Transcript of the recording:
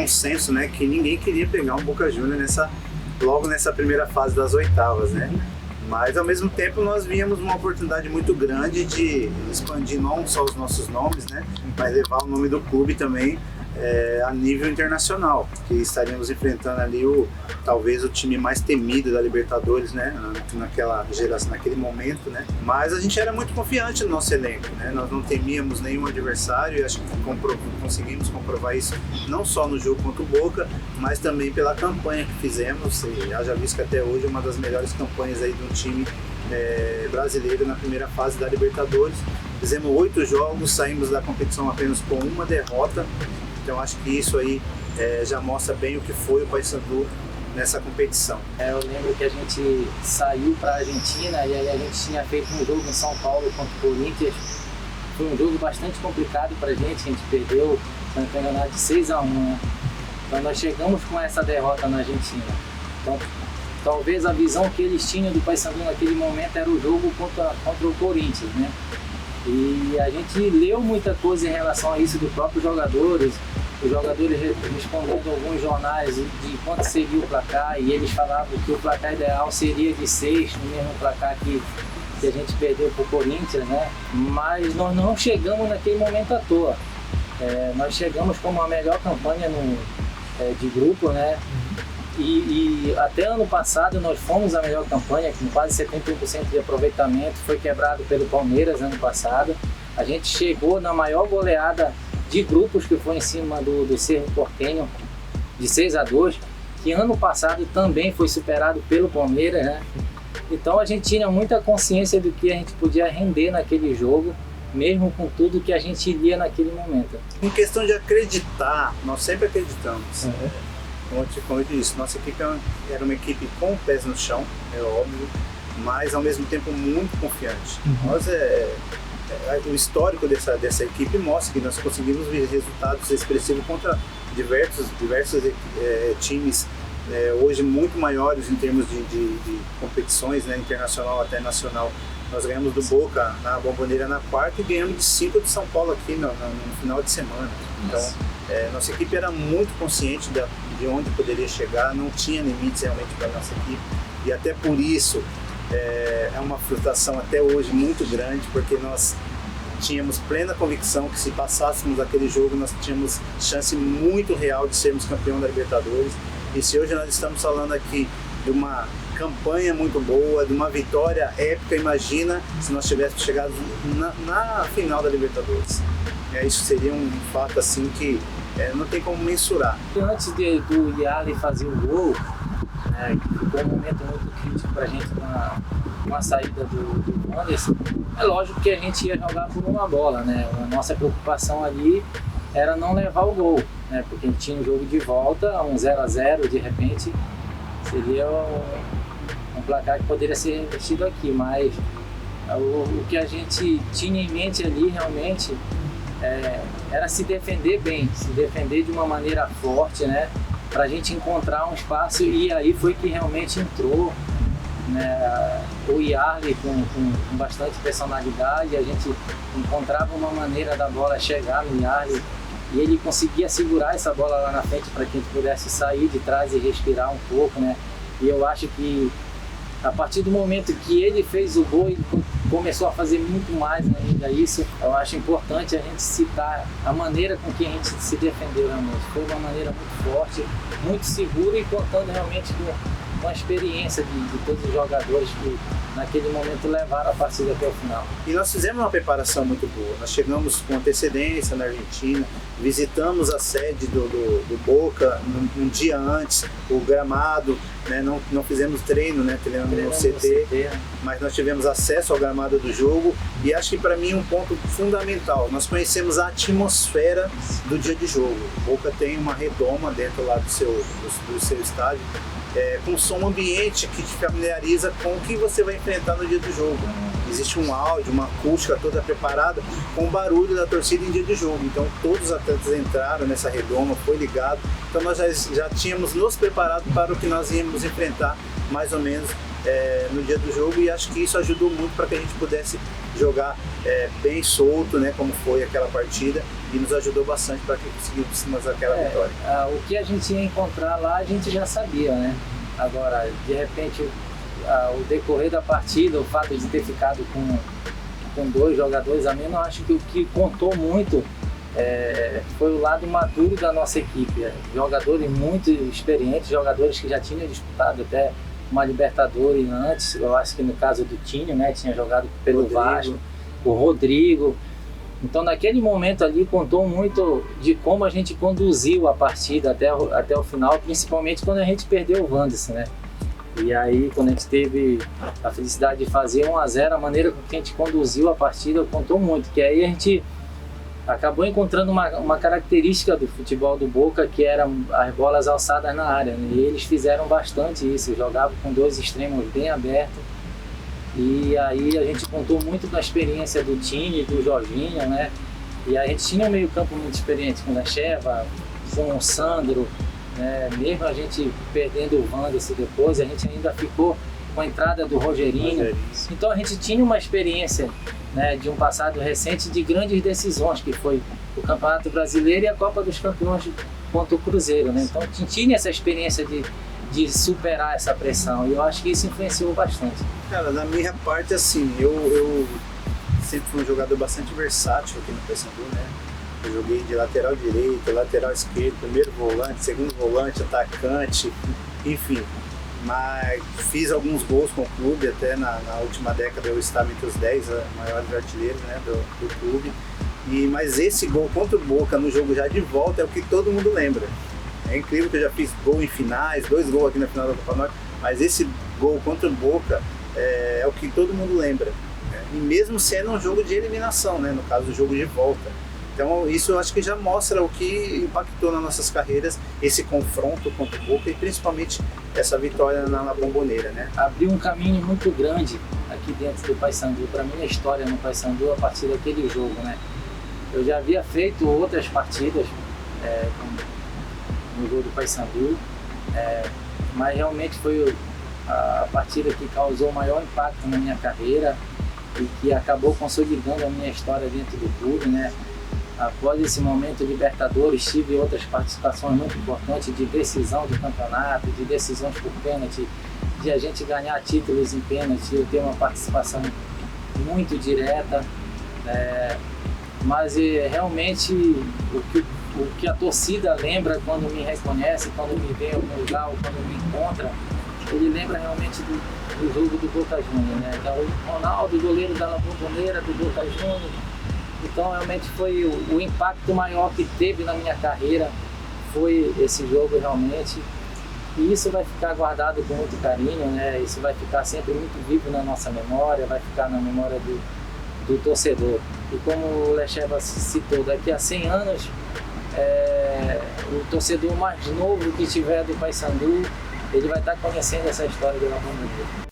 consenso, né, que ninguém queria pegar um Boca Juniors logo nessa primeira fase das oitavas, né? Mas ao mesmo tempo nós víamos uma oportunidade muito grande de expandir não só os nossos nomes, né, mas levar o nome do clube também a nível internacional, que estaríamos enfrentando ali talvez o time mais temido da Libertadores, né, naquela geração, naquele momento, né. Mas a gente era muito confiante no nosso elenco, né, nós não temíamos nenhum adversário e acho que conseguimos comprovar isso não só no jogo contra o Boca, mas também pela campanha que fizemos, e haja visto que até hoje é uma das melhores campanhas aí de um time brasileiro na primeira fase da Libertadores. Fizemos 8 jogos, saímos da competição apenas com uma derrota. Então acho que isso aí já mostra bem o que foi o Paysandu nessa competição. Eu lembro que a gente saiu para a Argentina e aí a gente tinha feito um jogo em São Paulo contra o Corinthians. Foi um jogo bastante complicado para a gente perdeu, se não me engano, de 6-1, né? Então nós chegamos com essa derrota na Argentina. Então talvez a visão que eles tinham do Paysandu naquele momento era o jogo contra o Corinthians, né? E a gente leu muita coisa em relação a isso dos próprios jogadores, os jogadores respondendo alguns jornais de quanto seria o placar, e eles falavam que o placar ideal seria de 6, no mesmo placar que a gente perdeu para o Corinthians, né? Mas nós não chegamos naquele momento à toa. Nós chegamos com uma melhor campanha de grupo, né? E até ano passado nós fomos a melhor campanha, com quase 71% de aproveitamento, foi quebrado pelo Palmeiras ano passado. A gente chegou na maior goleada de grupos, que foi em cima do Cerro Porteño, de 6-2, que ano passado também foi superado pelo Palmeiras, né? Então a gente tinha muita consciência do que a gente podia render naquele jogo, mesmo com tudo que a gente lia naquele momento. Em questão de acreditar, nós sempre acreditamos. Como eu disse, nossa equipe era uma equipe com pés no chão, é óbvio, mas ao mesmo tempo muito confiante. O histórico dessa equipe mostra que nós conseguimos ver resultados expressivos contra diversos times hoje muito maiores em termos de competições, né, internacional até nacional. Nós ganhamos do Boca na Bombonera na quarta e ganhamos de 5 de São Paulo aqui no final de semana. Então, nossa equipe era muito consciente de onde poderia chegar, não tinha limites realmente para a nossa equipe. E até por isso é uma frustração até hoje muito grande, porque nós tínhamos plena convicção que se passássemos aquele jogo nós tínhamos chance muito real de sermos campeão da Libertadores. E se hoje nós estamos falando aqui de uma campanha muito boa, de uma vitória épica, imagina se nós tivéssemos chegado na final da Libertadores. Isso seria um fato assim que não tem como mensurar. Antes do Yarley fazer o gol, que ficou um momento muito crítico para a gente com a saída do Anderson, é lógico que a gente ia jogar por uma bola, né? A nossa preocupação ali era não levar o gol, né? Porque a gente tinha um jogo de volta, um 0-0, de repente seria um placar que poderia ser investido aqui, mas o que a gente tinha em mente ali realmente era se defender bem, se defender de uma maneira forte, né, para a gente encontrar um espaço, e aí foi que realmente entrou, né, o Yarley com bastante personalidade. A gente encontrava uma maneira da bola chegar no Yarley e ele conseguia segurar essa bola lá na frente para que a gente pudesse sair de trás e respirar um pouco, né? E eu acho que a partir do momento que ele fez o gol, ele começou a fazer muito mais ainda isso. Eu acho importante a gente citar a maneira com que a gente se defendeu realmente. Foi uma maneira muito forte, muito segura, e contando realmente com a experiência de todos os jogadores que naquele momento levaram a partida até o final. E nós fizemos uma preparação muito boa. Nós chegamos com antecedência na Argentina, visitamos a sede do Boca um dia antes, o gramado, né? Não fizemos treino, né? Treinamos no CT, mas nós tivemos acesso ao gramado do jogo, e acho que para mim um ponto fundamental, nós conhecemos a atmosfera do dia de jogo. O Boca tem uma redoma dentro lá do seu estádio, com som ambiente que te familiariza com o que você vai enfrentar no dia do jogo. Existe um áudio, uma acústica toda preparada com o barulho da torcida em dia de jogo. Então todos os atletas entraram nessa redoma, foi ligado. Então nós já tínhamos nos preparado para o que nós íamos enfrentar mais ou menos no dia do jogo, e acho que isso ajudou muito para que a gente pudesse jogar bem solto, né, como foi aquela partida, e nos ajudou bastante para que conseguíssemos aquela vitória. O que a gente ia encontrar lá a gente já sabia, né? Agora, de repente, o decorrer da partida, o fato de ter ficado com 2 jogadores a menos, eu acho que o que contou muito foi o lado maduro da nossa equipe. Jogadores muito experientes, jogadores que já tinham disputado até uma Libertadores antes. Eu acho que no caso do Tinho, né, tinha jogado pelo Vasco, o Rodrigo. Então naquele momento ali contou muito de como a gente conduziu a partida até o final, principalmente quando a gente perdeu o Wanderson, né? E aí quando a gente teve a felicidade de fazer 1-0, a maneira com que a gente conduziu a partida contou muito, que aí a gente acabou encontrando uma característica do futebol do Boca, que eram as bolas alçadas na área, né? E eles fizeram bastante isso, jogavam com 2 extremos bem abertos. E aí a gente contou muito da experiência do time, do Jorginho, né? E a gente tinha um meio campo muito experiente com o Lecheva, com o Sandro, né? Mesmo a gente perdendo o Wanderson depois, a gente ainda ficou com a entrada do Rogerinho. Então a gente tinha uma experiência, né, de um passado recente de grandes decisões, que foi o Campeonato Brasileiro e a Copa dos Campeões contra o Cruzeiro, né? Então tinha essa experiência de superar essa pressão, e eu acho que isso influenciou bastante. Cara, da minha parte, assim, eu sempre fui um jogador bastante versátil aqui no Paysandu, né? Eu joguei de lateral direito, lateral esquerdo, primeiro volante, segundo volante, atacante, enfim. Mas fiz alguns gols com o clube, até na última década eu estava entre os 10 maiores artilheiros, né, do clube. Mas esse gol contra o Boca no jogo já de volta é o que todo mundo lembra. É incrível que eu já fiz gol em finais, 2 gols aqui na final da Copa Norte, mas esse gol contra o Boca é o que todo mundo lembra. E mesmo sendo um jogo de eliminação, né, no caso do jogo de volta. Então isso eu acho que já mostra o que impactou nas nossas carreiras, esse confronto contra o Boca e principalmente essa vitória na Bombonera, né? Abriu um caminho muito grande aqui dentro do Paysandu, para minha história no Paysandu a partir daquele jogo, né? Eu já havia feito outras partidas no jogo do Paysandu, mas realmente foi a partida que causou o maior impacto na minha carreira e que acabou consolidando a minha história dentro do clube, né? Após esse momento Libertadores, tive outras participações muito importantes de decisão de campeonato, de decisões por pênalti, de a gente ganhar títulos em pênalti. Eu tenho uma participação muito direta, mas realmente o que a torcida lembra quando me reconhece, quando me vê em algum lugar ou quando me encontra, ele lembra realmente do jogo do Boca Juniors, né? Então, o Ronaldo, goleiro da Bombonera, do Boca Juniors. Então realmente foi o impacto maior que teve na minha carreira, foi esse jogo realmente. E isso vai ficar guardado com muito carinho, né? Isso vai ficar sempre muito vivo na nossa memória, vai ficar na memória do torcedor. E como o Lecheva citou, daqui a 100 anos, o torcedor mais novo que tiver do Paysandu, ele vai estar conhecendo essa história do La Bombonera.